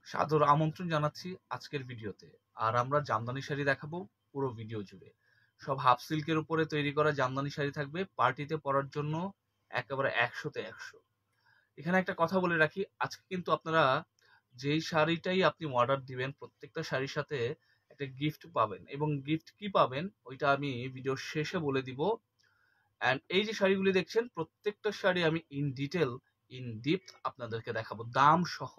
সাদর আমন্ত্রণ জানাচ্ছি আজকের ভিডিওতে। আর আমরা জামদানি শাড়ি দেখাবো পুরো ভিডিও জুড়ে। সব হাফ সিল্কের উপরে তৈরি করা জামদানি শাড়ি থাকবে, পার্টিতে পরার জন্য একেবারে 100তে 100। এখানে একটা কথা বলে রাখি, আজকে কিন্তু আপনারা যেই শাড়িটাই আপনি অর্ডার দিবেন প্রত্যেকটা শাড়ির সাথে একটা গিফট পাবেন, এবং গিফট কি পাবেন ওইটা আমি ভিডিওর শেষে বলে দিব। অ্যান্ড এই যে শাড়িগুলি দেখছেন প্রত্যেকটা শাড়ি আমি ইন ডিটেল ইন ডিপথ আপনাদেরকে দেখাবো দাম সহ,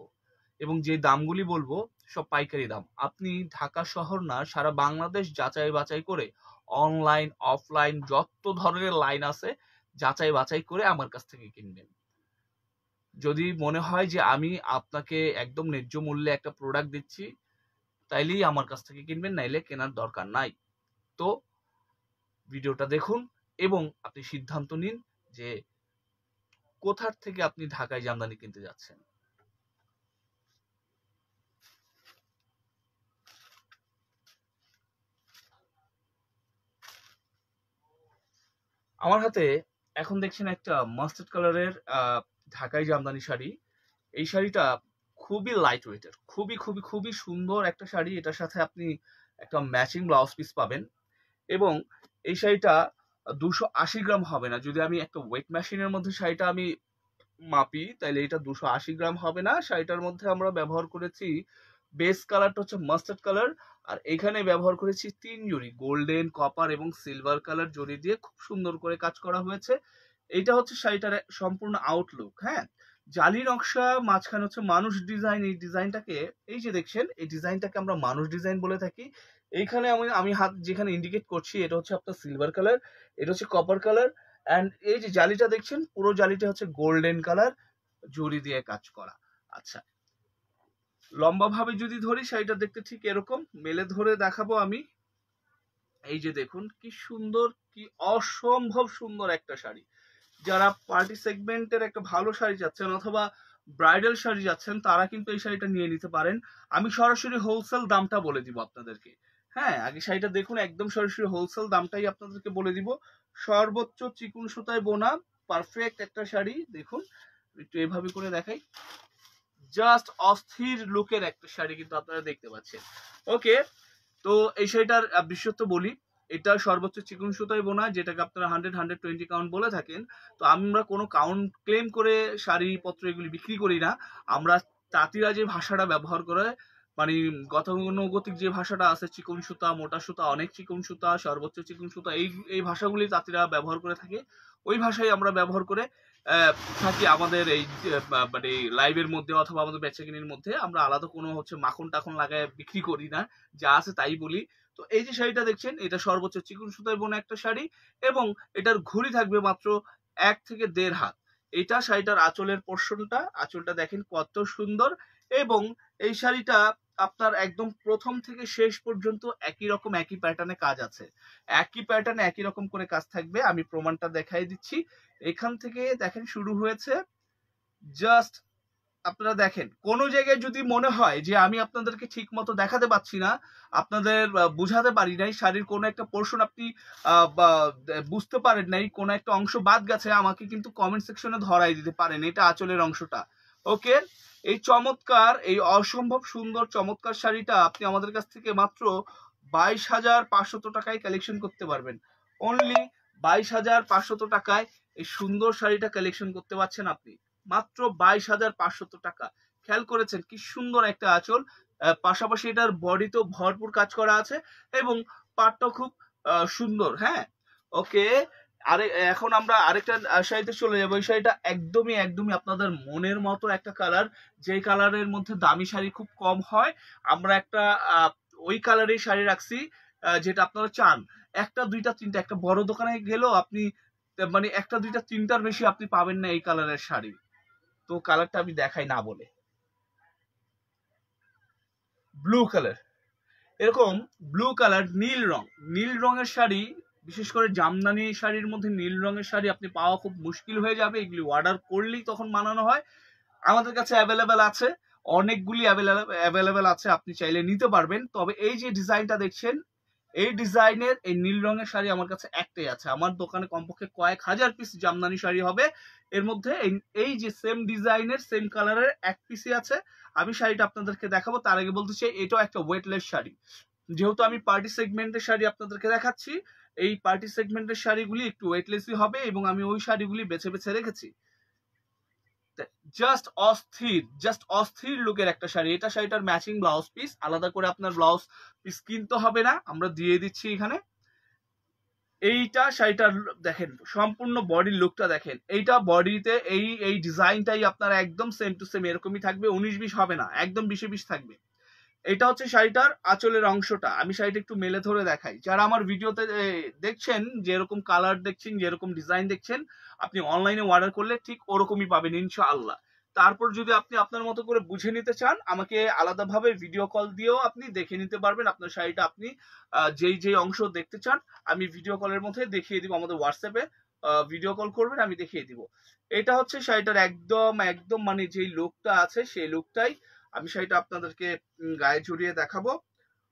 এবং যে দামগুলি বলবো সব পাইকারি দাম। আপনি ঢাকা শহর না, সারা বাংলাদেশ যাচাই বাছাই করে অনলাইন অফলাইন যত ধরনের লাইন আছে যাচাই বাছাই করে আমার কাছ থেকে কিনবেন। যদি মনে হয় যে আমি আপনাকে একদম ন্যায্য মূল্যে একটা প্রোডাক্ট দিচ্ছি তাইলেই আমার কাছ থেকে কিনবেন, নাইলে কেনার দরকার নাই। তো ভিডিওটা দেখুন এবং আপনি সিদ্ধান্ত নিন যে কোথার থেকে আপনি ঢাকায় জামদানি কিনতে যাচ্ছেন। আমার হাতে এখন দেখছেন একটা মাস্টার্ড কালারের ঢাকাই জামদানি শাড়ি। এই শাড়িটা খুবই লাইট ওয়েটের, খুবই খুবই খুবই সুন্দর একটা শাড়ি। এটার সাথে আপনি একটা ম্যাচিং ব্লাউজ পিস পাবেন, এবং এই শাড়িটা 280 গ্রাম হবে না। যদি আমি একটা ওয়েট মেশিনের মধ্যে শাড়িটা আমি মাপি তাহলে এটা 280 গ্রাম হবে না। শাড়িটার মধ্যে আমরা ব্যবহার করেছি বেস কালারটা হচ্ছে মাস্টার্ড কালার, আর এখানে ব্যবহার করেছি 3 জড়ি গোল্ডেন, কপার এবং সিলভার কালার জড়ি দিয়ে খুব সুন্দর করে কাজ করা হয়েছে। এইটা হচ্ছে শাড়িটার সম্পূর্ণ আউটলুক। হ্যাঁ, জালি নকশা, মাঝখানে হচ্ছে মানুষ ডিজাইন। এই ডিজাইনটাকে, এই যে দেখছেন এই ডিজাইনটাকে আমরা মানুষ ডিজাইন বলে থাকি। এইখানে আমি হাত যেখানে ইন্ডিকেট করছি এটা হচ্ছে আপনার সিলভার কালার, এটা হচ্ছে কপার কালার, অ্যান্ড এই যে জালিটা দেখছেন পুরো জালিটা হচ্ছে গোল্ডেন কালার জড়ি দিয়ে কাজ করা। আচ্ছা, লম্বা ভাবে যদি ধরি শাড়িটা দেখতে ঠিক এরকম, মেলে ধরে দেখাবো আমি। এই যে দেখুন কি সুন্দর, কি অসম্ভব সুন্দর একটা শাড়ি। যারা পার্টি সেগমেন্টের একটা ভালো শাড়ি যাচ্ছেন অথবা ব্রাইডাল শাড়ি যাচ্ছেন তারা কিন্তু এই শাড়িটা নিয়ে নিতে পারেন। আমি সরাসরি হোলসেল দামটা বলে দিব আপনাদেরকে। হ্যাঁ, আগে শাড়িটা দেখুন, একদম সরাসরি হোলসেল দামটাই আপনাদেরকে বলে দিব। সর্বোচ্চ চিকুন সুতায় বোনা পারফেক্ট একটা শাড়ি। দেখুন একটু এভাবে করে দেখাই, জাস্ট অস্থির লুকের একটা শাড়ি কিন্তু আপনারা দেখতে পাচ্ছেন। ওকে, তো এই শাড়িটার বিশেষত্ব বলি, এটা সর্বোচ্চ চিকন সুতায় বোনা, যেটাকে আপনারা 100-120 কাউন্ট বলে থাকেন। তো আমরা কোনো কাউন্ট ক্লেম করে শাড়িপত্র এগুলি বিক্রি করি না। আমরা তাঁতিরা যে ভাষাটা ব্যবহার করে, মানে গতানুগতিক যে ভাষাটা আছে, চিকন সুতা, মোটা সুতা, অনেক চিকন সুতা, সর্বোচ্চ চিকন সুতা, এই ভাষাগুলি তাঁতিরা ব্যবহার করে থাকে। ওই ভাষাই আমরা ব্যবহার করে থাকি আমাদের এই মানে লাইভের মধ্যে অথবা আমাদের বেচাকেনির মধ্যে। আমরা আলাদা কোনো হচ্ছে মাখন টাখন লাগায় বিক্রি করি না, যা আছে তাই বলি। তো এই যে শাড়িটা দেখছেন এটা সর্বোচ্চ চিকন সুতায় বোনা একটা শাড়ি, এবং এটার ঘুড়ি থাকবে মাত্র 1 থেকে 1.5 হাত। এটা শাড়িটার আঁচলের পোর্শনটা, আঁচলটা দেখেন কত সুন্দর। এবং এই শাড়িটা আপনার একদম প্রথম থেকে শেষ পর্যন্ত একই রকম একই প্যাটার্নে কাজ আছে, একই প্যাটার্নে একই রকম করে কাজ থাকবে। আমি প্রমাণটা দেখাই দিচ্ছি। এখান থেকে দেখেন শুরু হয়েছে, জাস্ট আপনারা দেখেন। কোনো জায়গায় যদি মনে হয় যে আমি আপনাদেরকে ঠিক মতো দেখাতে পাচ্ছি না, আপনাদের বুঝাতে পারি নাই, শাড়ির কোনো একটা পোর্শন আপনি বুঝতে পারেন নাই, কোনো একটা অংশ বাদ গেছে, আমাকে কিন্তু কমেন্ট সেকশনে ধরাই দিতে পারেন। এটা আঁচলের অংশটা। ওকে, এই চমৎকার, এই অসম্ভব সুন্দর চমৎকার শাড়িটা আপনি আমাদের কাছ থেকে মাত্র 22,500 টাকায় কালেকশন করতে পারবেন। অনলি 22,500 টাকায় এই সুন্দর শাড়িটা কালেকশন করতে পারছেন আপনি, মাত্র 22,500 টাকা। খেয়াল করেছেন কি সুন্দর একটা আঁচল, পাশাপাশি এটার বডিতেও ভরপুর কাজ করা আছে, এবং পাটটাও খুব সুন্দর। হ্যাঁ, ওকে। আরে এখন আমরা আরেকটা শাড়িতে চলে যাবো। এই শাড়িটা একদমই একদমই আপনাদের মনের মতো একটা কালার, যে কালারের মধ্যে দামি শাড়ি খুব কম হয়। আমরা একটা ওই কালারের শাড়ি রাখছি যেটা আপনারা চান। একটা দুইটা তিনটা, একটা বড় দোকানে গেলেও আপনি মানে একটা দুইটা তিনটার বেশি আপনি পাবেন না এই কালারের শাড়ি। তো কালারটা আমি দেখাই না বলে, ব্লু কালার, এরকম ব্লু কালার, নীল রং, নীল রঙের শাড়ি, বিশেষ করে জামদানি শাড়ির মধ্যে নীল রঙের শাড়ি আপনি পাওয়া খুব মুশকিল হয়ে যাবে। এগুলি অর্ডার করলেই তখন বানানো হয়। আমাদের কাছে অ্যাভেলেবেল আছে, অনেকগুলি অ্যাভেলেবেল আছে, আপনি চাইলে নিতে পারবেন। তবে এই যে ডিজাইনটা দেখছেন, এই ডিজাইনের এই নীল রঙের শাড়ি আমার কাছে একটাই আছে। আমার দোকানে কমপক্ষে কয়েক হাজার পিস জামদানি শাড়ি হবে, এর মধ্যে এই যে সেম ডিজাইনের সেম কালারের এক পিসি আছে। আমি শাড়িটা আপনাদেরকে দেখাবো, তার আগে বলতে চাই এটাও একটা ওয়েটলেস শাড়ি। যেহেতু আমি পার্টি সেগমেন্টের শাড়ি আপনাদেরকে দেখাচ্ছি, এই পার্টি সেগমেন্টের শাড়িগুলি একটু ওয়েটলেসই হবে এবং আমি ওই শাড়িগুলি বেছে বেছে রেখেছি। জাস্ট অস্থির লুকের একটা শাড়ি। এটা শাড়িটার ম্যাচিং ব্লাউজ পিস, আলাদা করে আপনার ব্লাউজ পিস কিনতে হবে না, আমরা দিয়ে দিচ্ছি এখানে। এইটা শাড়িটার দেখেন, সম্পূর্ণ বডির লুকটা দেখেন। এইটা বডিতে এই ডিজাইনটাই আপনার একদম সেম টু সেম এরকমই থাকবে, 19-20 হবে না, একদম 20-20 থাকবে। এটা হচ্ছে শাড়িটার আঁচলের অংশটা। আমি শাড়িটা একটু মেলে ধরে দেখাই। যারা আমার ভিডিওতে দেখছেন, যেরকম কালার দেখছেন, যেরকম ডিজাইন দেখছেন, আপনি অনলাইনে অর্ডার করলে ঠিক ওরকমই পাবেন ইনশাআল্লাহ। তারপর যদি আপনি আপনার মতো করে বুঝে নিতে চান, আমাকে আলাদাভাবে ভিডিও কল দিয়েও আপনি দেখে নিতে পারবেন। আপনার শাড়িটা আপনি যেই অংশ দেখতে চান, আমি ভিডিও কলের মধ্যে দেখিয়ে দিব। আমাদের হোয়াটসঅ্যাপে ভিডিও কল করবেন, আমি দেখিয়ে দিব। এটা হচ্ছে শাড়িটার একদম একদম মানে যেই লুকটা আছে সেই লুকটাই। আমি শাড়িটা আপনাদেরকে গায়ে জড়িয়ে দেখাবো।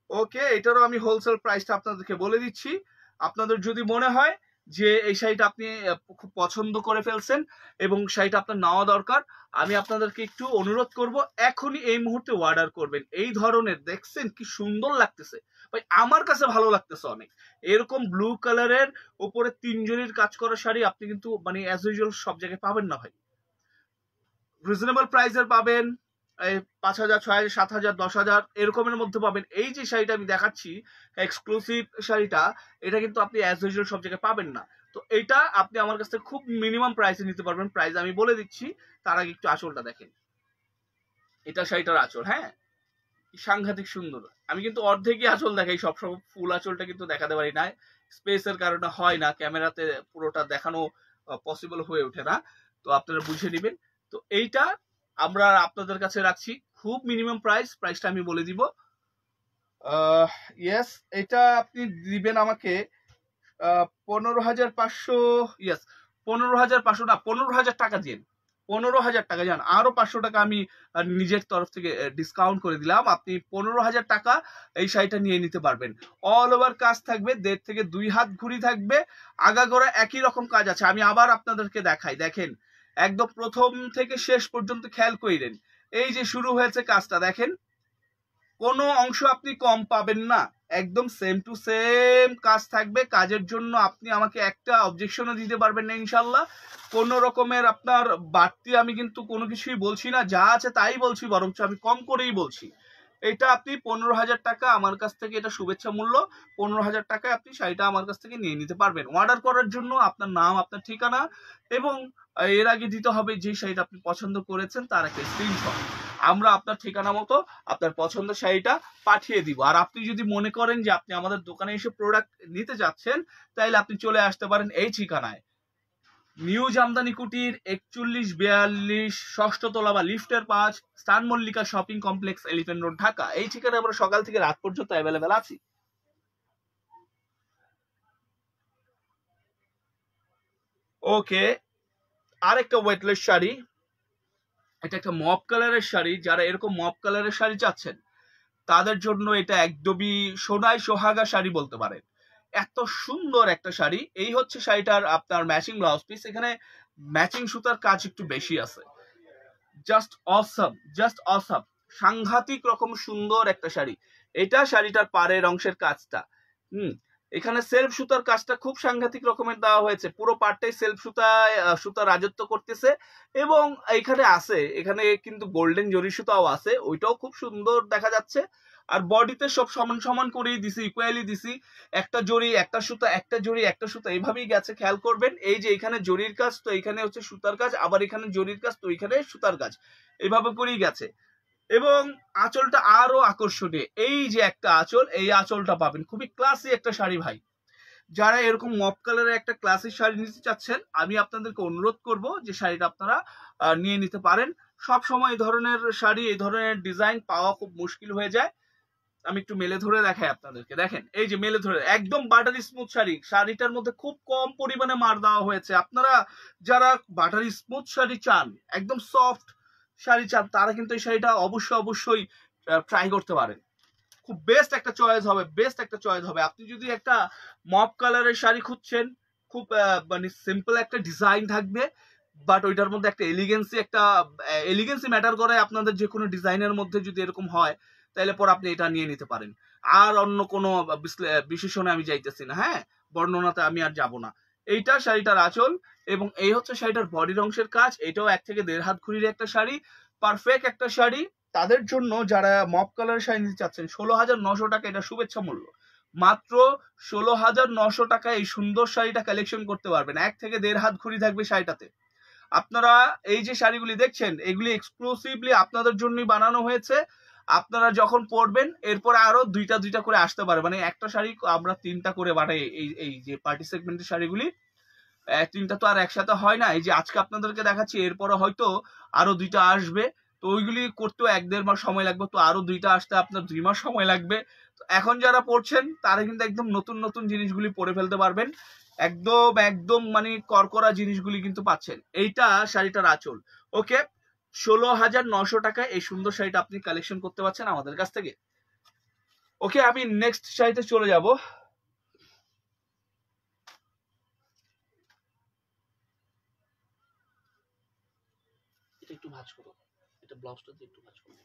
ওকে, এটারও আমি হোলসেল প্রাইসটা আপনাদেরকে বলে দিচ্ছি। আপনাদের যদি মনে হয় যে এই শাড়িটা আপনি খুব পছন্দ করে ফেলছেন এবং শাড়িটা আপনার নেওয়া দরকার, আমি আপনাদেরকে একটু অনুরোধ করব এখনই এই মুহূর্তে অর্ডার করবেন। এই ধরনের দেখছেন কি সুন্দর লাগতেছে ভাই, আমার কাছে ভালো লাগতেছে অনেক। এরকম ব্লু কালারের উপরে 3 জরির কাজ করা শাড়ি আপনি কিন্তু মানে অ্যাজ ইউজুয়াল সব জায়গায় পাবেন না ভাই। রিজনেবল প্রাইসের পাবেন, 5,000, 6,000, 7,000, 10,000 এরকমের মধ্যে পাবেন। এই যে শাড়িটা আমি দেখাচ্ছি এক্সক্লুসিভ শাড়িটা, এটা কিন্তু আপনি অ্যাজ ইউজুয়াল সব জায়গায় পাবেন না। তো এটা আপনি আমার কাছ থেকে খুব মিনিমাম প্রাইসে নিতে পারবেন। প্রাইস আমি বলে দিচ্ছি, তার আগে একটু আঁচলটা দেখেন। এটা শাড়িটার আঁচল, হ্যাঁ, সাংঘাতিক সুন্দর। আমি কিন্তু অর্ধেকই আঁচল দেখাই, সবসময় ফুল আঁচলটা কিন্তু দেখাতে পারি না, স্পেসের কারণে হয় না, ক্যামেরাতে পুরোটা দেখানো পসিবল হয়ে ওঠে না, তো আপনারা বুঝে নেবেন। তো এইটা আমরা আপনাদের কাছে রাখছি খুব মিনিমাম প্রাইসটা আমি বলে দিব। ইয়েস, এটা আপনি দিবেন আমাকে 15,500, ইয়েস 15,500 না, 15,000 টাকা দিন। 15,000 টাকা যান, আরো 500 টাকা আমি নিজের তরফ থেকে ডিসকাউন্ট করে দিলাম। আপনি 15,000 টাকা এই শাড়িটা নিয়ে নিতে পারবেন। অল ওভার কাজ থাকবে, 1.5 থেকে 2 হাত ঘুরি থাকবে, আগাগোড়া একই রকম কাজ আছে। আমি আবার আপনাদেরকে দেখাই, দেখেন একদম প্রথম থেকে শেষ পর্যন্ত খেয়াল করেন। এই যে শুরু হয়েছে কাজটা দেখেন, কোনো অংশ আপনি কম পাবেন না, একদম সেম টু সেম কাজ থাকবে। কাজের জন্য আপনি আমাকে একটা অবজেকশনও দিতে পারবেন না ইনশাল্লাহ। কোনো রকমের আপনার বাড়তি আমি কিন্তু কোনো কিছুই বলছি না, যা আছে তাই বলছি, বরঞ্চ আমি কম করেই বলছি। এটা আপনি 15,000 টাকা আমার কাছ থেকে, এটা শুভেচ্ছা মূল্য, 15,000 টাকায় আপনি শাড়িটা আমার কাছ থেকে নিয়ে নিতে পারবেন। অর্ডার করার জন্য আপনার নাম, আপনার ঠিকানা এবং এর আগে দিতে হবে যে শাড়িটা আপনি পছন্দ করেছেন তার একটা স্ক্রিনশট। আমরা আপনার ঠিকানা মতো আপনার পছন্দের শাড়িটা পাঠিয়ে দিব। আর আপনি যদি মনে করেন যে আপনি আমাদের দোকানে এসে প্রোডাক্ট নিতে যাচ্ছেন, তাহলে আপনি চলে আসতে পারেন এই ঠিকানায়, নিউ জামদানি কুটির 4142 ষষ্ঠ তলা বা লিফটের 5, স্টান Mallika shopping complex, elephant road, Dhaka. এই ঠিকানায় আমরা সকাল থেকে রাত পর্যন্ত অ্যাভেলেবেল আছি। ওকে, আরেকটা ওয়েটলেস শাড়ি, এটা একটা মপ কালারের শাড়ি। যারা এরকম মপ কালারের শাড়ি চাচ্ছেন তাদের জন্য এটা একদমই সোনায় সোহাগা শাড়ি বলতে পারেন। এত সুন্দর একটা শাড়ি। এই হচ্ছে শাড়িটার আপনার ম্যাচিং ব্লাউজ পিস। এখানে ম্যাচিং সুতার কাজ একটু বেশি আছে। জাস্ট অসম, জাস্ট অসম, সাংঘাতিক রকম সুন্দর একটা শাড়ি। এটা শাড়িটার পাড়ের অংশের কাজটা, এখানে সেলফ সুতার কাজটা খুব সাংঘাতিক রকমের দেওয়া হয়েছে। পুরো পার্টটাই সেলফ সুতা রাজত্ব করতেছে। এবং এখানে কিন্তু গোল্ডেন জরি সুতাও আছে, ওইটাও খুব সুন্দর দেখা যাচ্ছে। আর বডিতে সব সমান সমান করেই দিছি, ইকুয়ালি দিছি। একটা জরি একটা সুতা, একটা জরি একটা সুতা, এইভাবেই গেছে। খেয়াল করবেন, এই যে এখানে জরির কাজ, তো এখানে হচ্ছে সুতার কাজ, আবার এখানে জরির কাজ, তো এখানে সুতার কাজ, এইভাবে করেই গেছে। এবং আঁচলটা আরো আকর্ষণীয়। এই যে একটা আঁচল, এই আঁচলটা পাবেন। খুবই ক্লাসি একটা শাড়ি ভাই। যারা এরকম মপ কালারের একটা ক্লাসিক শাড়ি নিতে চাচ্ছেন, আমি আপনাদেরকে অনুরোধ করব যে শাড়িটা আপনারা নিয়ে নিতে পারেন। সব সময় এই ধরনের শাড়ি, এই ধরনের ডিজাইন পাওয়া খুব মুশকিল হয়ে যায়। আমি একটু মেলে ধরে দেখাই আপনাদেরকে, দেখেন এই যে মেলে ধরে, একদম বাটারি স্মুথ শাড়ি। শাড়িটার মধ্যে খুব কম পরিমাণে মার দেওয়া হয়েছে। আপনারা যারা বাটারি স্মুথ শাড়ি চান, একদম সফট শাড়ি চান, তারা কিন্তু এই শাড়িটা অবশ্যই ট্রাই করতে পারেন। খুব বেস্ট একটা চয়েস হবে, বেস্ট একটা চয়েস হবে। আপনি যদি একটা মপ কালারের শাড়ি খুঁজছেন, খুব মানে সিম্পল একটা ডিজাইন থাকবে, বাট ওইটার মধ্যে একটা এলিগেন্সি ম্যাটার করে। আপনাদের যে কোনো ডিজাইনের মধ্যে যদি এরকম হয় তাহলে পর আপনি এটা নিয়ে নিতে পারেন। আর অন্য কোনো বিশেষণে আমি যাইতেছি না, হ্যাঁ, বর্ণনাতে আমি আর যাব না। এইটা শাড়িটার আঁচল, এবং এই হচ্ছে শাড়িটার বডির অংশের কাজ। এটাও 1 থেকে 1.5 হাত ঘুরির একটা শাড়ি, পারফেক্ট একটা শাড়ি তাদের জন্য যারা মপ কালার শাড়ি নিতে চাচ্ছেন। 16,900 টাকা এটা শুভেচ্ছা মূল্য। মাত্র 16,900 টাকা এই সুন্দর শাড়িটা কালেকশন করতে পারবেন। 1 থেকে 1.5 হাত ঘুরি থাকবে শাড়িটাতে। আপনারা এই যে শাড়িগুলি দেখছেন এগুলি এক্সক্লুসিভলি আপনাদের জন্যই বানানো হয়েছে। আপনারা যখন পরবেন এরপরে আরো দুইটা করে আসতে পারে, মানে একটা শাড়ি আমরা 3টা করে বানাই। এই যে পার্টি সেগমেন্টের শাড়িগুলি 3টা তো আর একসাথে হয় না। এই যে আজকে আপনাদেরকে দেখাচ্ছি, এরপরে হয়তো আরো 2টা আসবে। তো ওইগুলি করতেও 1-1.5 মাস সময় লাগবে। তো আরো 2টা আসতে আপনার 2 মাস সময় লাগবে। তো এখন যারা পড়ছেন তারা কিন্তু একদম নতুন নতুন জিনিসগুলি পরে ফেলতে পারবেন। একদম একদম মানে করকরা জিনিসগুলি কিন্তু পাচ্ছেন। এইটা শাড়িটার আঁচল। ওকে, 16,900 টাকায় এই সুন্দর শাড়িটা আপনি কালেকশন করতে পারছেন আমাদের কাছ থেকে। ওকে, আমি নেক্সট শাড়িতে চলে যাব। এটা একটু ভাঁজ করো, এটা ব্লাউজটা দিয়ে একটু ভাঁজ করো।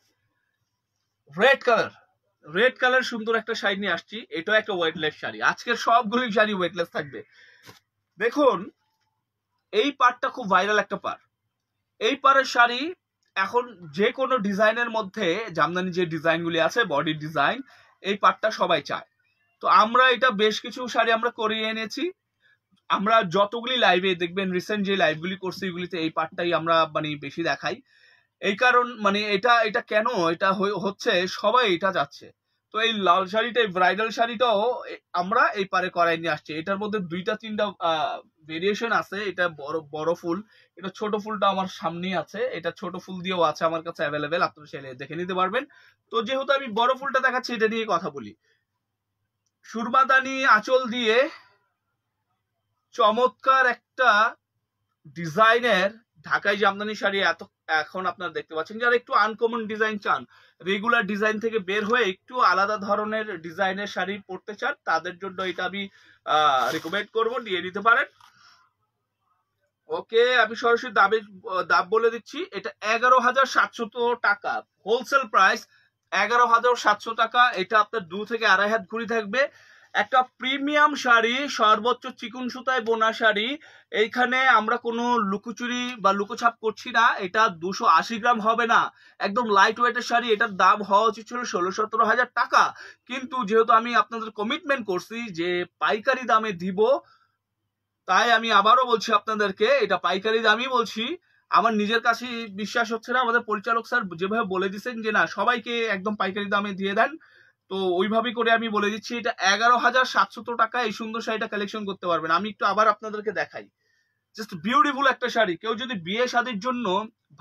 রেড কালার সুন্দর একটা শাড়ি নিয়ে আসছি। এটাও একটা ওয়েটলেস শাড়ি। আজকের সবগুলি শাড়ি ওয়েটলেস থাকবে। দেখুন, এই পাড়টা খুব ভাইরাল একটা পাড়। এই পাড়ের শাড়ি এখন যে কোনো ডিজাইনের মধ্যে, জামদানি যে ডিজাইনগুলি আছে বডি ডিজাইন, এই পাড়টা সবাই চায়। তো আমরা এটা বেশ কিছু শাড়ি আমরা করিয়ে এনেছি। আমরা যতগুলি লাইভে দেখবেন, রিসেন্ট যে লাইভগুলি করছি এগুলিতে এই পার্টটাই আমরা মানে বেশি দেখাই। এই কারণ মানে এটা কেন এটা হচ্ছে, সবাই এটা যাচ্ছে। তো এই লাল শাড়িটা, এই ব্রাইডাল শাড়িটাও আমরা এই পারে করাই নিয়ে আসছি। এটার মধ্যে 2-3টা ভেরিয়েশন আছে। এটা বড় ফুল, এটা ছোট ফুলটা আমার সামনেই আছে। এটা ছোট ফুল দিয়েও আছে আমার কাছে অ্যাভেলেবেল, আপনারা চাইলে দেখে নিতে পারবেন। তো যেহেতু আমি বড় ফুলটা দেখাচ্ছি, এটা নিয়ে কথা বলি। সুরমাদানি আঁচল দিয়ে চমৎকার একটা ডিজাইনের ঢাকাই জামদানি শাড়ি এখন আপনারা দেখতে পাচ্ছেন। যারা একটু আনকমন ডিজাইন চান, রেগুলার ডিজাইন থেকে বের হয়ে একটু আলাদা ধরনের ডিজাইনের শাড়ি পরতে চান, তাদের জন্য এটা আমি রিকমেন্ড করব, নিয়ে নিতে পারেন। ওকে, আমি সরাসরি দাম বলে দিচ্ছি। এটা 11,700 টাকা হোলসেল প্রাইস, 11,700 টাকা। এটা আপনার 2 থেকে 2.5 হাত ঘুরি থাকবে। একটা প্রিমিয়াম শাড়ি, সর্বোচ্চ চিকুন সুতায় বোনা শাড়ি। এইখানে আমরা কোনো লুকোচুরি বা লুকোছাপ করছি না। এটা 280 গ্রাম হবে না, একদম লাইট ওয়েটের শাড়ি। এটার দাম হওয়া উচিত ছিল 16-17 হাজার টাকা। কিন্তু যেহেতু আমি আপনাদের কমিটমেন্ট করছি যে পাইকারি দামে দিব, তাই আমি আবারও বলছি আপনাদেরকে, এটা পাইকারি দামই বলছি। আমার নিজের কাছে বিশ্বাস হচ্ছে না। আমাদের পরিচালক স্যার যেভাবে বলে দিচ্ছেন যে না, সবাইকে একদম পাইকারি দামে দিয়ে দেন, তো ওইভাবেই করে আমি বলে দিচ্ছি। এটা 11,700 টাকা এই সুন্দর শাড়িটা কালেকশন করতে পারবেন। আমি একটু আবার আপনাদেরকে দেখাই। জাস্ট বিউটিফুল একটা শাড়ি। কেউ যদি বিয়ে শাদীর জন্য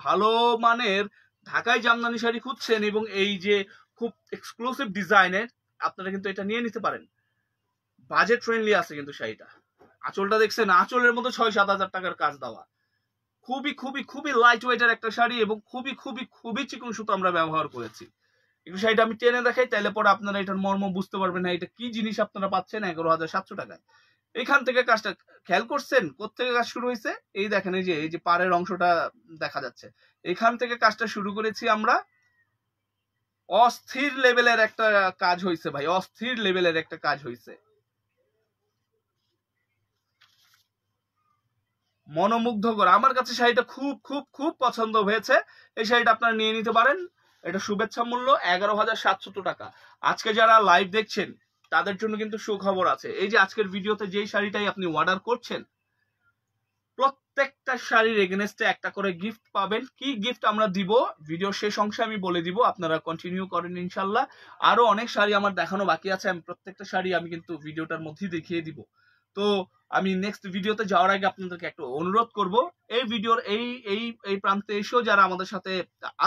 ভালো মানের ঢাকাই জামদানি শাড়ি খুঁজছেন এবং এই যে খুব এক্সক্লুসিভ ডিজাইনের, আপনারা কিন্তু এটা নিয়ে নিতে পারেন। বাজেট ফ্রেন্ডলি আছে কিন্তু শাড়িটা। আঁচলটা দেখছেন, আঁচলের মধ্যে 6-7 হাজার টাকার কাজ দেওয়া। খুবই খুবই খুবই লাইট ওয়েটের একটা শাড়ি এবং খুবই খুবই খুবই চিকন সুতো আমরা ব্যবহার করেছি। একটু শাড়িটা আমি টেনে দেখাই, তাহলে পরে আপনারা এটার মর্ম বুঝতে পারবেন না এটা কি জিনিস আপনারা পাচ্ছেন 11,700 টাকায়। এখান থেকে কাজটা খেয়াল করছেন, কোত্থেকে কাজ শুরু হয়েছে? এই দেখেন, এই যে পাড়ের অংশটা দেখা যাচ্ছে, এখান থেকে কাজটা শুরু করেছি আমরা। অস্থির লেভেলের একটা কাজ হয়েছে ভাই, অস্থির লেভেলের একটা কাজ হয়েছে, মনোমুগ্ধকর। আমার কাছে শাড়িটা খুব খুব খুব পছন্দ হয়েছে। এই শাড়িটা আপনারা নিয়ে নিতে পারেন। এটা শুভেচ্ছা মূল্য 11,700 টাকা। আজকে যারা লাইভ দেখছেন তাদের জন্য কিন্তু সুখবর আছে। এই যে আজকের ভিডিওতে যেই শাড়িটাই আপনি অর্ডার করছেন, প্রত্যেকটা শাড়ির এগেনস্টে একটা করে গিফট পাবেন। কি গিফট আমরা দিব ভিডিও শেষ অংশে আমি বলে দিব, আপনারা কন্টিনিউ করেন ইনশাল্লাহ। আরো অনেক শাড়ি আমার দেখানো বাকি আছে, আমি প্রত্যেকটা শাড়ি আমি কিন্তু ভিডিওটার মধ্যেই দেখিয়ে দিব। তো আমি নেক্সট ভিডিওতে যাওয়ার আগে আপনাদেরকে একটু অনুরোধ করব, এই ভিডিওর এই এই এই প্রান্তে এসেও যারা আমাদের সাথে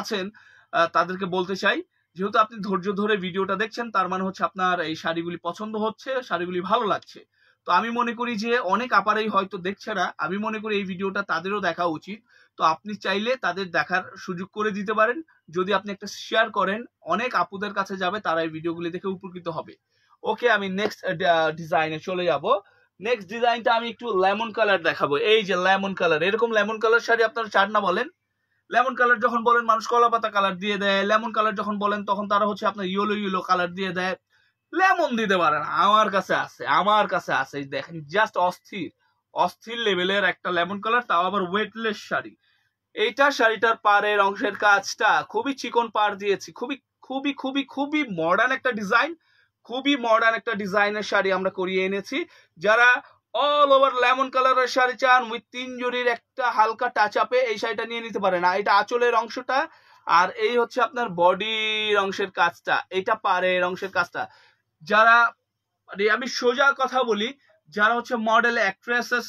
আছেন তাদেরকে বলতে চাই, যেহেতু আপনি ধৈর্য ধরে ভিডিওটা দেখছেন, তার মানে হচ্ছে আপনার এই শাড়িগুলি পছন্দ হচ্ছে, শাড়িগুলি ভালো লাগছে। তো আমি মনে করি যে অনেক আপারাই হয়তো দেখছে না, আমি মনে করি এই ভিডিওটা তাদেরও দেখা উচিত। তো আপনি চাইলে তাদের দেখার সুযোগ করে দিতে পারেন। যদি আপনি একটা শেয়ার করেন, অনেক আপুদের কাছে যাবে, তারা এই ভিডিওগুলি দেখে উপকৃত হবে। ওকে, আমি নেক্সট ডিজাইনে চলে যাব। নেক্সট ডিজাইনটা আমি একটু লেমন কালার দেখাবো। এই যে লেমন কালার, এরকম লেমন কালার শাড়ি আপনারা চান না বলেন? লেমন কালার যখন বলেন মানুষ কলা পাতা কালার দিয়ে দেয়, লেমন কালার যখন বলেন তখন তারা হচ্ছে আপনার ইয়েলো ইয়েলো কালার দিয়ে দেয়। লেমন দিতে পারেন, আমার কাছে আছে, আমার কাছে আছে। এই দেখেন জাস্ট অস্থির অস্থির লেভেলের একটা লেমন কালার, তাও আবার ওয়েটলেস শাড়ি। এইটা শাড়িটার পাড়ের অংশের কাজটা খুবই চিকন পাড় দিয়েছি, খুবই খুবই খুবই খুবই মডার্ন একটা ডিজাইন, খুবই মডার্ন একটা ডিজাইনের শাড়ি আমরা করিয়ে এনেছি। যারা অল ওভার লেমন কালারের শাড়ি চান উইথ 3 জরির একটা হালকা টাচ আপে, এই শাড়িটা নিয়ে নিতে পারেন। এটা আঁচলের অংশটা, আর এই হচ্ছে আপনার বডির অংশের কাজটা, এটা পাড়ের অংশের কাজটা। যারা আমি সোজা কথা বলি, যারা হচ্ছে মডেল অ্যাক্ট্রেসেস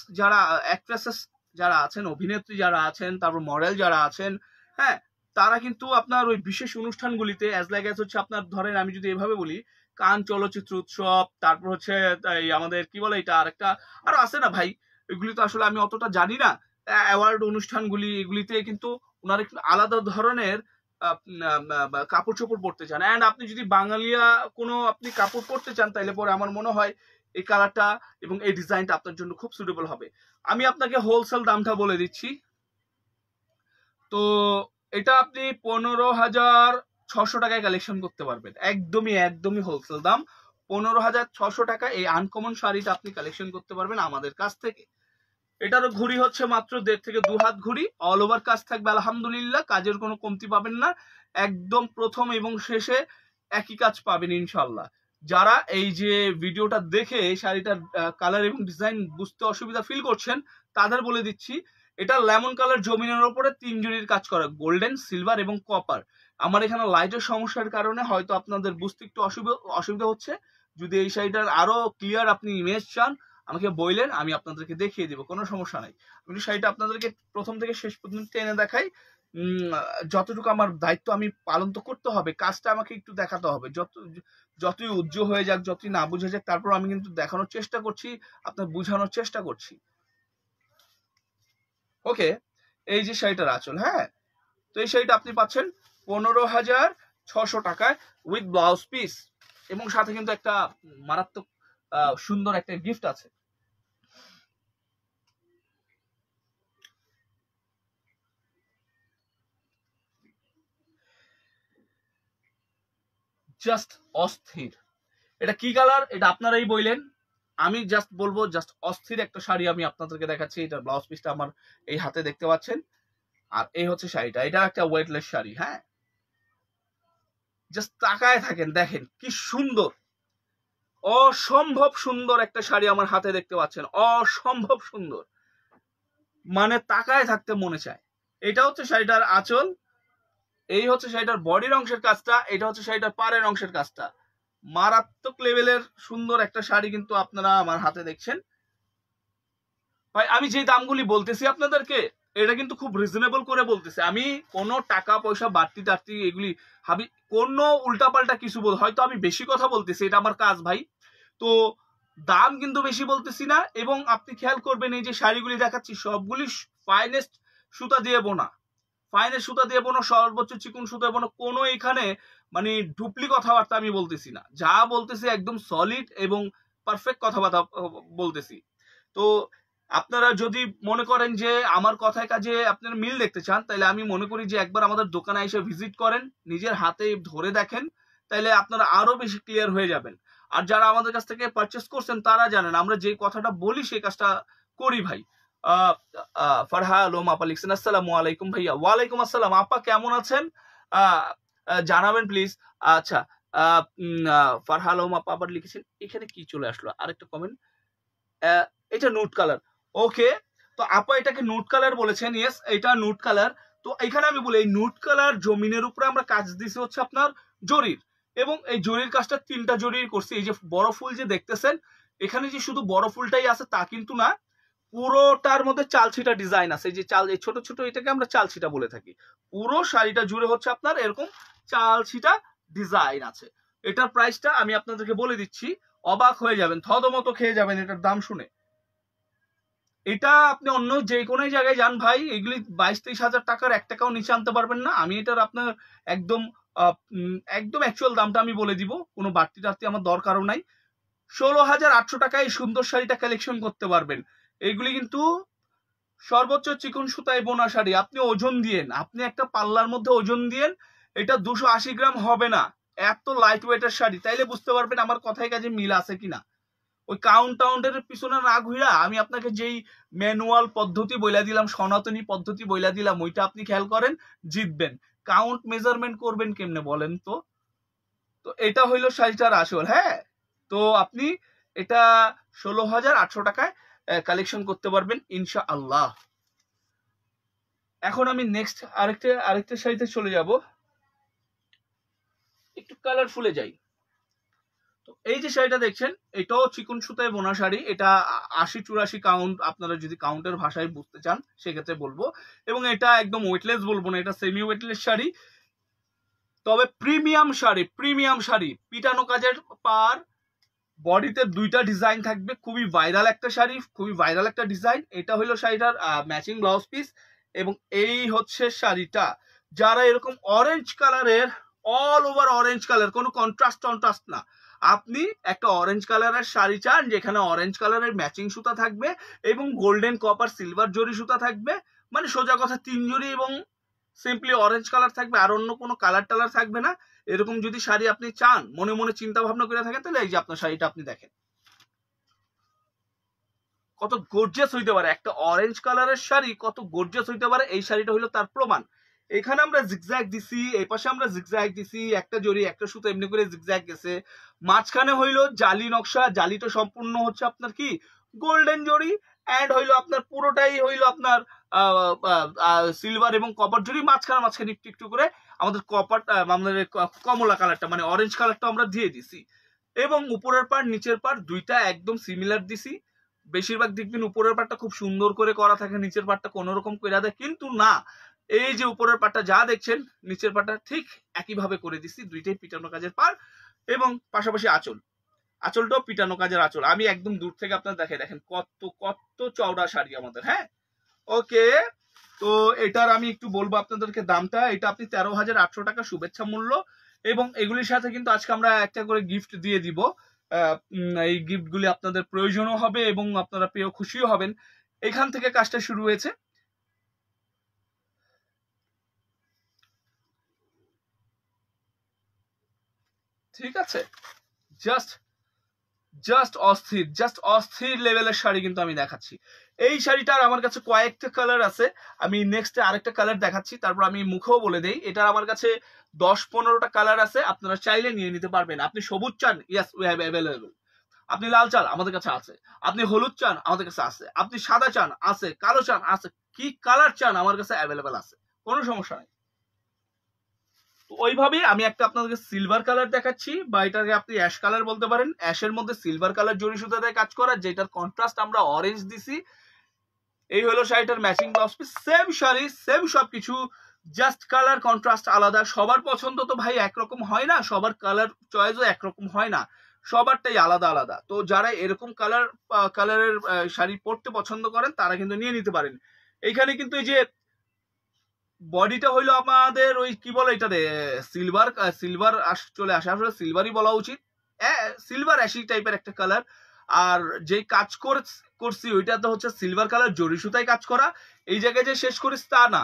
যারা আছেন, অভিনেত্রী যারা আছেন, তারপর মডেল যারা আছেন, হ্যাঁ, তারা কিন্তু আপনার ওই বিশেষ অনুষ্ঠানগুলিতে অ্যাজ লাইক অ্যাজ হচ্ছে আপনার ধরেন আমি যদি এভাবে বলি, কান চলচ্চিত্র উৎসব, তারপর হচ্ছে এই আমাদের কি বলে এটা আরেকটা আরো আছে না ভাই, এগুলি তো আসলে আমি অতটা জানি না, অ্যাওয়ার্ড অনুষ্ঠানগুলি, এগুলিতে কিন্তু ওনারা একটু আলাদা ধরনের কাপড় চোপড় পরতে চান। অ্যান্ড আপনি যদি বাঙালিয়া কোনো আপনি কাপড় পরতে চান, তাইলে পরে আমার মনে হয় এই কালারটা এবং এই ডিজাইনটা আপনার জন্য খুব সুটেবল হবে। আমি আপনাকে হোলসেল দামটা বলে দিচ্ছি। তো এটা আপনি 15,600 টাকায় কালেকশন করতে পারবেন, একদমই একদমই হোলসেল দাম। 15,600 টাকা এই আনকমন শাড়িটা আপনি কালেকশন করতে পারবেন আমাদের কাছ থেকে। এটারও ঘুড়ি হচ্ছে মাত্র 1.5 থেকে 2 হাত ঘুড়ি, অল ওভার কাজ থাকবে আলহামদুলিল্লাহ, কাজের কোনো কমতি পাবেন না, একদম প্রথম এবং শেষে একই কাজ পাবেন ইনশাল্লাহ। যারা এই যে ভিডিওটা দেখে শাড়িটার কালার এবং ডিজাইন বুঝতে অসুবিধা ফিল করছেন, তাদের বলে দিচ্ছি, এটা লেমন কালার জমিনের উপরে 3 জরির কাজ করা, গোল্ডেন, সিলভার এবং কপার। আমার এখানে লাইটের সমস্যার কারণে হয়তো আপনাদের বুঝতে একটু অসুবিধা হচ্ছে। যদি এই শাড়িটার আরো ক্লিয়ার আপনি ইমেজ চান, আমাকে বললেন, আমি আপনাদেরকে দেখিয়ে দিব, কোনো সমস্যা নাই। আমি শাড়িটা আপনাদেরকে প্রথম থেকে শেষ পর্যন্ত টেনে দেখাই। যতটুকু আমার দায়িত্ব আমি পালন তো করতে হবে, কাজটা আমাকে একটু দেখাতে হবে, যতই উজ্জ্বল হয়ে যাক, যতই না বুঝে যাক, তারপর আমি কিন্তু দেখানোর চেষ্টা করছি, আপনার বুঝানোর চেষ্টা করছি। ওকে, এই যে শাড়িটার আঁচল, হ্যাঁ, তো এই শাড়িটা আপনি পাচ্ছেন 15,600 টাকায় উইথ ব্লাউজ পিস, এবং সাথে কিন্তু একটা মারাত্মক সুন্দর একটা গিফট আছে। জাস্ট অস্থির। এটা কি কালার এটা আপনারাই বললেন, আমি জাস্ট বলবো জাস্ট অস্থির একটা শাড়ি আমি আপনাদেরকে দেখাচ্ছি। এটার ব্লাউজ পিসটা আমার এই হাতে দেখতে পাচ্ছেন, আর এই হচ্ছে শাড়িটা, এটা একটা ওয়েটলেস শাড়ি। হ্যাঁ, জাস্ট তাকায় থাকেন, দেখেন কি সুন্দর, অসম্ভব সুন্দর একটা শাড়ি আমার হাতে দেখতে পাচ্ছেন, অসম্ভব সুন্দর, মানে তাকায় থাকতে মনে চায়। এটা হচ্ছে শাড়িটার আঁচল, এই হচ্ছে শাড়িটার বডির অংশের কাজটা, এটা হচ্ছে শাড়িটার পাড়ের অংশের কাজটা। মারাত্মক লেভেলের সুন্দর একটা শাড়ি কিন্তু আপনারা আমার হাতে দেখছেন। ভাই আমি যে দামগুলি বলতেছি আপনাদেরকে, এটা কিন্তু খুব রিজনেবল করে বলতেছি, আমি কোনো টাকা পয়সা বাড়তি টাড়তি এগুলি ভাবি কোনো উল্টাপাল্টা কিছু হয়তো আমি বেশি কথা বলতেছি, এটা আমার কাজ ভাই, তো দাম কিন্তু বেশি বলতেছি না। এবং আপনি খেয়াল করবেন এই যে শাড়িগুলি দেখাচ্ছি সবগুলি ফাইনেস্ট সুতা দিয়ে বোনা, ফাইনেস্ট সুতা দিয়ে বোনা, সর্বোচ্চ চিকন সুতা বোনা, কোনো এখানে মানে ডুপ্লি কথাবার্তা আমি বলতেছি না, যা বলতেছি একদম সলিড এবং পারফেক্ট কথাবার্তা বলতেছি। তো আপনারা যদি মনে করেন যে আমার কথায় কাজে আপনারা মিল দেখতে চান, তাহলে আমি মনে করি যে একবার আমাদের দোকানে এসে ভিজিট করেন, নিজের হাতে ধরে দেখেন, তাহলে আপনারা আরো বেশি ক্লিয়ার হয়ে যাবেন। আর যারা আমাদের কাছ থেকে পারচেস করছেন তারা জানেন আমরা যে কথাটা বলি সেই কাজটা করি ভাই। ফারহা আলম আপা লিখছেন, আসসালামু আলাইকুম ভাইয়া। ওয়ালাইকুম আসসালাম আপা, কেমন আছেন? জানাবেন প্লিজ। আচ্ছা, ফারহা আলম আপা আবার লিখেছেন, এখানে কি চলে আসলো আরেকটা কমেন্ট, এটা নুট কালার। ওকে, তো আপা এটাকে নুট কালার বলেছেন, ইয়েস এটা নুট কালার। তো এখানে আমি বলি এই নুট কালার জমিনের উপরে আমরা কাজ দিছি হচ্ছে আপনার জরির, এবং এই জরির কাজটা 3টা জরির করছি। এই যে বড় ফুল যে দেখতেছেন, এখানে যে শুধু বড় ফুলটাই আছে তা কিন্তু না, পুরোটার মধ্যে চালছিটা ডিজাইন আছে। এই যে এই ছোট ছোট এটাকে আমরা চালছিটা বলে থাকি, পুরো শাড়িটা জুড়ে হচ্ছে আপনার এরকম চালছিটা ডিজাইন আছে। এটার প্রাইসটা আমি আপনাদেরকে বলে দিচ্ছি, অবাক হয়ে যাবেন, থতমত খেয়ে যাবেন এটার দাম শুনে। এটা আপনি অন্য যে কোনো জায়গায় যান ভাই, এগুলি 22-23 হাজার টাকার 1 টাকাও নিচে আনতে পারবেন না। আমি এটার আপনার একদম একদম অ্যাকচুয়াল দামটা আমি বলে দিব, কোনো বাড়তি টাড়তি আমার দরকারও নাই। 16,800 টাকায় এই সুন্দর শাড়িটা কালেকশন করতে পারবেন। এইগুলি কিন্তু সর্বোচ্চ চিকন সুতায় বোনা শাড়ি। আপনি ওজন দিয়েন, আপনি একটা পাল্লার মধ্যে ওজন দিয়েন, এটা 280 গ্রাম হবে না, এত লাইট ওয়েটের শাড়ি। তাইলে বুঝতে পারবেন আমার কথায় কাজে মিল আছে কিনা। ওই কাউন্টাউন্টের পিছনে না ঘুরা আমি আপনাকে যেই ম্যানুয়াল পদ্ধতি বইলা দিলাম, সনাতনী পদ্ধতি বইলা দিলাম, ওইটা আপনি খেয়াল করেন, জিতবেন। কাউন্ট মেজারমেন্ট করবেন কেমনে বলেন তো? তো এটা হইলো শাড়িটার আসল। হ্যাঁ, তো আপনি এটা 16,800 টাকায় কালেকশন করতে পারবেন ইনশাআল্লাহ। এখন আমি নেক্সট আরেকটা শাড়িতে চলে যাব, একটু কালারফুলে যাই। তো এই যে শাড়িটা দেখছেন, এটাও চিকন সুতায় বোনা শাড়ি। এটা 80-84 কাউন্ট, আপনারা যদি কাউন্টের ভাষায় বুঝতে চান সেক্ষেত্রে বলবো। এবং এটা একদম ওয়েটলেস বলবো না, এটা সেমি ওয়েটলেস শাড়ি, তবে প্রিমিয়াম শাড়ি। পিটানো কাজের পার, বডিতে দুইটা ডিজাইন থাকবে, খুবই ভাইরাল একটা শাড়ি, খুবই ভাইরাল একটা ডিজাইন। এটা হলো শাড়িটার ম্যাচিং ব্লাউজ পিস। এবং এই হচ্ছে শাড়িটা। যারা এরকম অরেঞ্জ কালারের, অল ওভার অরেঞ্জ কালার, কোনো কন্ট্রাস্ট না, আপনি একটা অরেঞ্জ কালারের শাড়ি চান যেখানে অরেঞ্জ কালারের ম্যাচিং সুতা থাকবে এবং গোল্ডেন কপার সিলভার জরি সুতা থাকবে, মানে সোজা কথা 3 জরি, এবং সিম্পলি অরেঞ্জ কালার থাকবে, আর অন্য কোনো কালার টালার থাকবে না। এরকম যদি শাড়ি আপনি চান, মনে মনে চিন্তা ভাবনা করে থাকেন, তাহলে এই যে আপনার শাড়িটা আপনি দেখেন কত গর্জিয়াস হইতে পারে। একটা অরেঞ্জ কালারের শাড়ি কত গর্জিয়াস হইতে পারে, এই শাড়িটা হইলো তার প্রমাণ। এখানে আমরা জিগজ্যাগ দিছি, এই পাশে আমরা জিগজ্যাগ দিছি, একটা জরি একটা সুতো এমনি করে জিগজ্যাগ গেছে, মাঝখানে হইলো জালি নকশা। জালিটা সম্পূর্ণ হচ্ছে আপনার কি গোল্ডেন জরি, এন্ড হইলো আপনার পুরোটাই হইলো আপনার সিলভার এবং কপার জরি। মাঝখানে একটু একটু করে আমাদের কপার, আমাদের কমলা কালারটা মানে অরেঞ্জ কালারটা আমরা দিয়ে দিছি। এবং উপরের পার নিচের পার দুইটা একদম সিমিলার দিছি। বেশিরভাগ দেখবেন উপরের পাটটা খুব সুন্দর করে করা থাকে, নিচের পাটটা কোন রকম করে দেয়, কিন্তু না, এই যে উপরের পাটটা যা দেখছেন নিচের পাটটা ঠিক একইভাবে করে দিচ্ছি। দুইটাই পিটানো কাজের পার এবং পাশাপাশি আঁচলটাও পিটানো কাজের আঁচল। আমি একদম দূর থেকে আপনার দেখেন কত কত চওড়া শাড়ি আমাদের। হ্যাঁ, ওকে। তো এটার আমি একটু বলবো আপনাদেরকে দামটা। এটা আপনি 13,800 টাকা শুভেচ্ছা মূল্য। এবং এগুলির সাথে কিন্তু আজকে আমরা একটা করে গিফট দিয়ে দিব। এই গিফটগুলি আপনাদের প্রয়োজনও হবে এবং আপনারা পেয়েও খুশিও হবেন। এখান থেকে কাজটা শুরু হয়েছে। ঠিক আছে, জাস্ট অস্থির লেভেলের শাড়ি কিন্তু আমি দেখাচ্ছি। এই শাড়িটার আমার কাছে কয়েকটা কালার আছে, আমি নেক্সট আরেকটা কালার দেখাচ্ছি, তারপর আমি মুখেও বলে দেই। এটার আমার কাছে 10-15টা কালার আছে, আপনারা চাইলে নিয়ে নিতে পারবেন। আপনি সবুজ চান, ইয়েস উই হ্যাভ অ্যাভেলেবল। আপনি লাল চান, আমাদের কাছে আছে। আপনি হলুদ চান, আমাদের কাছে আছে। আপনি সাদা চান, আছে। কালো চান, আছে। কি কালার চান, আমার কাছে অ্যাভেলেবল আছে, কোনো সমস্যা নেই। তো ওইভাবেই আমি একটা আপনাদেরকে সিলভার কালার দেখাচ্ছি, বা এটাকে আপনি অ্যাশ কালার বলতে পারেন। অ্যাশের মধ্যে সিলভার কালার জরি সুতা দিয়ে কাজ করা, যেটার কন্ট্রাস্ট আমরা অরেঞ্জ দিছি। এই হলো শাড়িটার matching blouse piece. Same sari, same সবকিছু, জাস্ট কালার কন্ট্রাস্ট আলাদা। সবার পছন্দ তো ভাই একরকম হয় না, সবার কালার চয়েসও একরকম হয় না, সবারটাই আলাদা আলাদা। তো যারা এরকম কালারের শাড়ি পরতে পছন্দ করেন তারা কিন্তু নিয়ে নিতে পারেন। এইখানে কিন্তু এই যে বডিটা হইলো আমাদের ওই কি বলে এটাতে সিলভার চলে আসে, আসলে সিলভারই বলা উচিত, সিলভার অ্যাশি টাইপের একটা কালার। আর যে কাজ করছি ওইটা তো হচ্ছে সিলভার কালার জরি সুতায় কাজ করা। এই জায়গায় যে শেষ করিস তা না,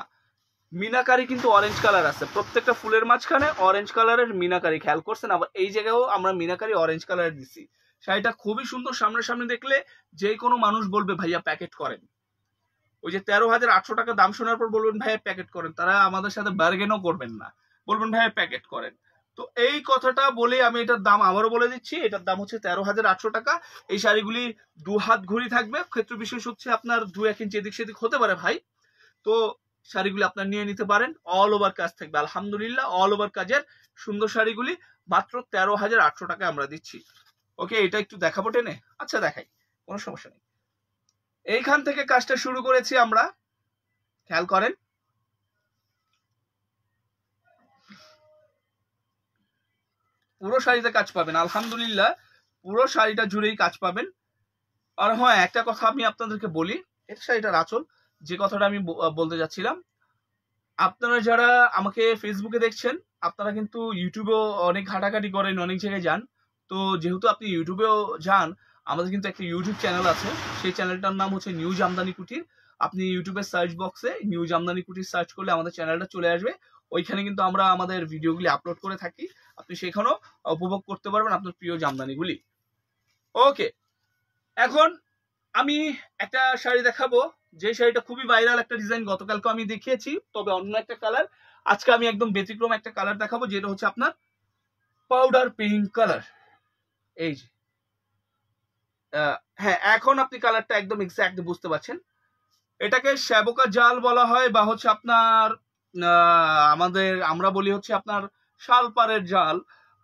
মিনাকারি কিন্তু অরেঞ্জ কালার আছে, প্রত্যেকটা ফুলের মাঝখানে অরেঞ্জ কালারের মিনাকারি খেয়াল করছেন। আবার এই জায়গায়ও আমরা মিনাকারি অরেঞ্জ কালার দিছি। শাড়িটা খুবই সুন্দর, সামনে দেখলে যে কোনো মানুষ বলবে ভাইয়া প্যাকেট করেন। ওই যে 13,800 টাকা দাম শোনার পর বলবেন ভাইয়া প্যাকেট করেন, তারা আমাদের সাথে বার্গেনও করবেন না, বলবেন ভাইয়া প্যাকেট করেন। তো এই কথাটা বলে আমি এটার দাম আবারও বলে দিচ্ছি। এটার দাম হচ্ছে 13,800 টাকা। এই শাড়িগুলি 2 হাত ঘড়ি থাকবে, ক্ষেত্র বিশেষ হচ্ছে আপনার 2-1 ইঞ্চি এদিক সেদিক হতে পারে ভাই। তো শাড়িগুলি আপনার নিয়ে নিতে পারেন, অল ওভার কাজ থাকবে আলহামদুলিল্লাহ। অল ওভার কাজের সুন্দর শাড়িগুলি মাত্র 13,800 টাকায় আমরা দিচ্ছি। ওকে, এটা একটু দেখাবো টেনে? আচ্ছা দেখাই, কোনো সমস্যা নেই। এইখান থেকে কাজটা শুরু করেছি আমরা, খেয়াল করেন। পুরো শাড়িতে কাজ পাবেন আলহামদুলিল্লাহ, পুরো শাড়িটা জুড়েই কাজ পাবেন। আর হ্যাঁ, একটা কথা আমি আপনাদেরকে বলি, এটা শাড়িটার আঁচল, যে কথাটা আমি বলতে যাচ্ছিলাম। আপনারা যারা আমাকে ফেসবুকে দেখছেন, আপনারা কিন্তু ইউটিউবেও অনেক ঘাটাঘাটি করেন, অনেক জায়গায় যান। তো যেহেতু আপনি ইউটিউবেও যান, আমাদের কিন্তু একটা ইউটিউব চ্যানেল আছে, সেই চ্যানেলটার নাম হচ্ছে নিউ জামদানি কুটির। আপনি ইউটিউবের সার্চ বক্সে নিউ জামদানি কুটির সার্চ করলে আমাদের চ্যানেলটা চলে আসবে। ওইখানে কিন্তু আমরা আমাদের ভিডিওগুলি আপলোড করে থাকি, আপনি সেখানেও উপভোগ করতে পারবেন আপনার প্রিয় জামদানিগুলি। ওকে, এখন আমি একটা শাড়ি দেখাবো, যে শাড়িটা খুবই ভাইরাল একটা ডিজাইন, গতকালকে আমি দেখিয়েছি তবে অন্য একটা কালার। আজকে আমি একদম ব্যতিক্রম একটা কালার দেখাবো, যেটা হচ্ছে আপনার পাউডার পিঙ্ক কালার। এই যে হ্যাঁ, এখন আপনি কালারটা একদম এক্স্যাক্ট বুঝতে পারছেন। এটাকে শ্যাবকা জাল বলা হয়, বা হচ্ছে আপনার আমরা বলি হচ্ছে আপনার শালপাড়ের জাল,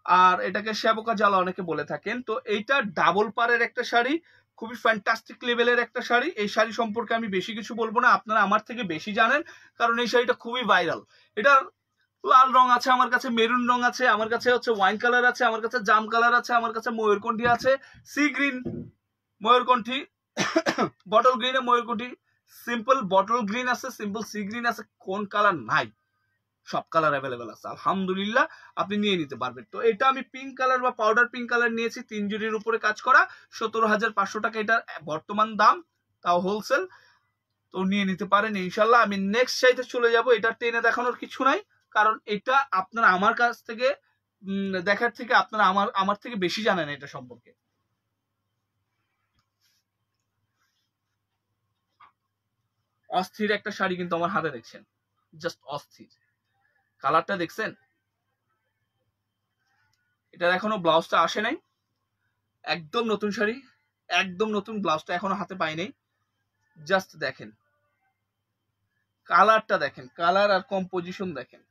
আর এটাকে শ্যাবকা জাল অনেকে বলে থাকেন। তো এইটা ডাবল পাড়ের একটা শাড়ি, খুবই ফ্যান্টাস্টিক লেভেলের একটা শাড়ি। এই শাড়ি সম্পর্কে আমি বেশি কিছু বলবো না, আপনারা আমার থেকে বেশি জানেন, কারণ এই শাড়িটা খুবই ভাইরাল। এটার লাল রং আছে আমার কাছে, মেরুন রং আছে আমার কাছে, হচ্ছে ওয়াইন কালার আছে আমার কাছে, জাম কালার আছে আমার কাছে, ময়ূরকণ্ঠী আছে, সি গ্রিন ময়ূরকণ্ঠী, বটল গ্রিনে ময়ূরকণ্ঠী, সিম্পল বটল গ্রিন আছে, সিম্পল সি গ্রিন আছে, কোন কালার নাই, সব কালার অ্যাভেলেবেল আছে আলহামদুলিল্লাহ, আপনি নিয়ে নিতে পারবেন। তো এটা আমি পিঙ্ক কালার বা পাউডার পিঙ্ক কালার নিয়েছি, 3 জুড়ির উপরে কাজ করা, 17,500 টাকা এটার বর্তমান দাম, তাও হোলসেল। তো নিয়ে নিতে পারেন ইনশাল্লাহ। আমি নেক্সট চাইতে চলে যাব, এটা টেনে দেখানোর কিছু নাই, কারণ এটা আপনারা আমার কাছ থেকে দেখার থেকে আপনারা আমার থেকে বেশি জানেন এটা সম্পর্কে। অস্থির একটা শাড়ি কিন্তু আমার হাতে দেখছেন, জাস্ট অস্থির। কালারটা দেখছেন, এটার এখনো ব্লাউজটা আসে নাই, একদম নতুন শাড়ি, একদম নতুন, ব্লাউজটা এখনো হাতে পাই নাই। জাস্ট দেখেন কালারটা, দেখেন কালার আর কম্পোজিশন দেখেন,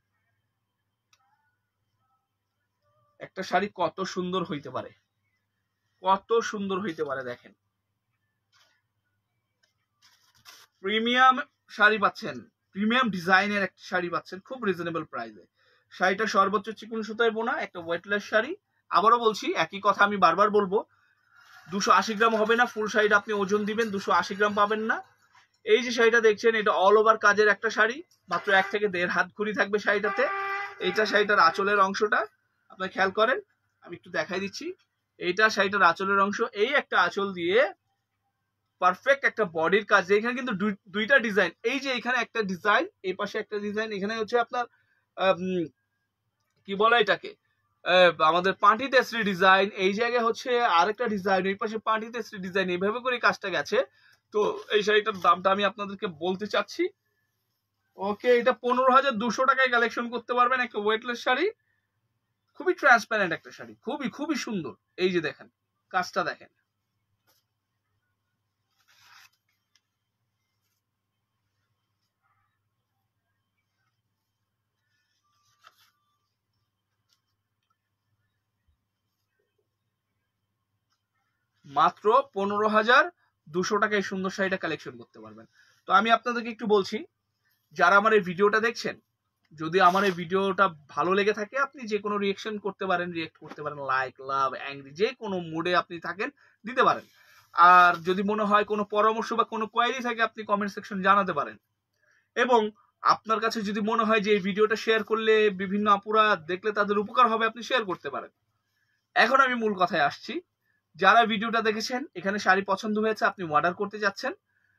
একটা শাড়ি কত সুন্দর হইতে পারে, কত সুন্দর হইতে পারে। দেখেন প্রিমিয়াম শাড়ি পাচ্ছেন, প্রিমিয়াম ডিজাইনের একটা শাড়ি পাচ্ছেন খুব রিজনেবল প্রাইসে। শাড়িটা সর্বোচ্চ চিকন সুতায় বোনা একটা ওয়েটলেস শাড়ি। আবারও বলছি, একই কথা আমি বারবার বলবো, 280 গ্রাম হবে না, ফুল শাড়িটা আপনি ওজন দিবেন 280 গ্রাম পাবেন না। এই যে শাড়িটা দেখছেন, এটা অল ওভার কাজের একটা শাড়ি, মাত্র 1 থেকে 1.5 হাত ঘুরি থাকবে শাড়িটাতে। এইটা শাড়িটার আঁচলের অংশটা আপনি খেয়াল করেন, আমি একটু দেখাই দিচ্ছি। এইটা শাড়িটার আঁচলের অংশ, এই একটা আঁচল দিয়ে পারফেক্ট একটা বডির কাজ। এখানে কিন্তু দুইটা ডিজাইন, এই যে এখানে একটা ডিজাইন, এই পাশে একটা ডিজাইন, এখানে হচ্ছে আপনার কি বলে এটাকে, আমাদের পাঁটি তেসরি ডিজাইন, এই জায়গায় হচ্ছে আরেকটা ডিজাইন, এই পাশে পাঁটি তেসরি ডিজাইন, এইভাবে করে কাজটা গেছে। তো এই শাড়িটার দামটা আমি আপনাদেরকে বলতে চাচ্ছি। ওকে, এটা 15,200 টাকায় কালেকশন করতে পারবেন, একটা ওয়েটলেস শাড়ি, খুবই ট্রান্সপারেন্ট একটা শাড়ি, খুবই খুবই সুন্দর। এই যে দেখেন কাজটা দেখেন, মাত্র 15,200 টাকায় সুন্দর শাড়িটা কালেকশন করতে পারবেন। তো আমি আপনাদেরকে একটু বলছি, যারা আমার এই ভিডিওটা দেখছেন, যদি আমার এই ভিডিওটা ভালো লেগে থাকে, আপনি যে কোনো রিয়েকশন করতে পারেন, রিয়েক্ট করতে পারেন, লাইক, লাভ, অ্যাংরি, যে কোনো মুডে আপনি থাকেন দিতে পারেন। আর যদি মনে হয় কোনো পরামর্শ বা কোনো কোয়েরি থাকে, আপনি কমেন্ট সেকশন জানাতে পারেন। এবং আপনার কাছে যদি মনে হয় যে এই ভিডিওটা শেয়ার করলে বিভিন্ন আপুরা দেখলে তাদের উপকার হবে, আপনি শেয়ার করতে পারেন। এখন আমি মূল কথায় আসছি, যারা ভিডিওটা দেখেছেন, এখানে শাড়ি পছন্দ হয়েছে, আপনি অর্ডার করতে যাচ্ছেন,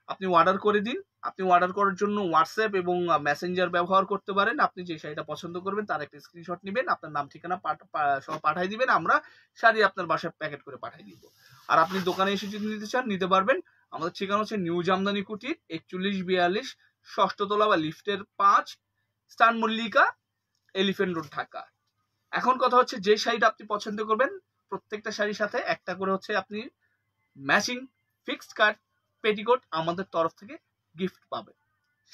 আপনি অর্ডার করে দিন। আপনি অর্ডার করার জন্য হোয়াটসঅ্যাপ এবং মেসেঞ্জার ব্যবহার করতে পারেন। আপনি যে শাড়িটা পছন্দ করবেন তার একটা স্ক্রিনশট নেবেন, আপনার নাম ঠিকানা সহ পাঠিয়ে দিবেন, আমরা শাড়ি আপনার বাসায় প্যাকেট করে পাঠিয়ে দিব। আর আপনি দোকানে এসে যদি নিতে চান, নিতে পারবেন। আমাদের ঠিকানা হচ্ছে নিউ জামদানি কুটির, 4142 ষষ্ঠ তলা বা লিফটের 5, স্টান মল্লিকা, এলিফ্যান্ট রোড, ঢাকা। এখন কথা হচ্ছে, যে শাড়িটা আপনি পছন্দ করবেন, প্রত্যেকটা শাড়ির সাথে একটা করে হচ্ছে আপনি ম্যাচিং ফিক্সড কাট পেটিকোট আমাদের তরফ থেকে গিফট পাবেন।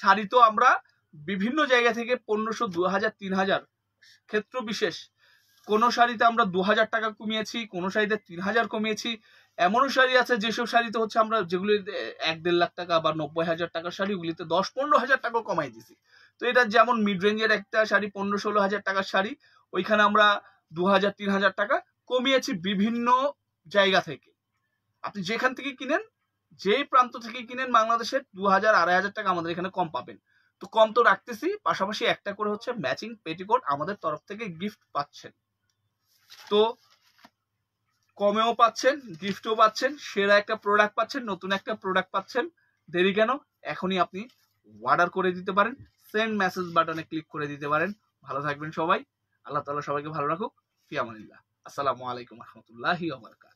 শাড়ি তো আমরা বিভিন্ন জায়গা থেকে 1500, 2000, 3000 ক্ষেত্র বিশেষ, কোনো শাড়িতে আমরা 2000 টাকা কমিয়েছি, কোনো শাড়িতে 3000 কমিয়েছি। এমনও শাড়ি আছে যেসব শাড়িতে হচ্ছে আমরা যেগুলি 1-1.5 লাখ টাকা বা 90,000 টাকার শাড়ি, ওগুলিতে 10-15,000 টাকা কমাই দিছি। তো এটা যেমন মিড রেঞ্জের একটা শাড়ি 15-16,000 টাকার শাড়ি, ওইখানে আমরা 2000-3000 টাকা কমিয়েছি বিভিন্ন জায়গা থেকে। আপনি যেখান থেকে কিনেন, যেই প্রান্ত থেকে কিনেন বাংলাদেশের, 2000-2500 টাকা আমাদের এখানে কম পাবেন। তো কম তো রাখতেছি, পাশাপাশি একটা করে হচ্ছে ম্যাচিং পেটিকোট আমাদের তরফ থেকে গিফট পাচ্ছেন। তো কমেও পাচ্ছেন, গিফটও পাচ্ছেন, সেরা একটা প্রোডাক্ট পাচ্ছেন, নতুন একটা প্রোডাক্ট পাচ্ছেন। দেরি কেন? এখনই আপনি অর্ডার করে দিতে পারেন, সেন্ড মেসেজ বাটনে ক্লিক করে দিতে পারেন। ভালো থাকবেন সবাই, আল্লাহ তাআলা সবাইকে ভালো রাখুক। ফি আমানিল্লাহ। আসসালামু আলাইকুম ওয়া রাহমাতুল্লাহি ওয়া বারাকাতুহু।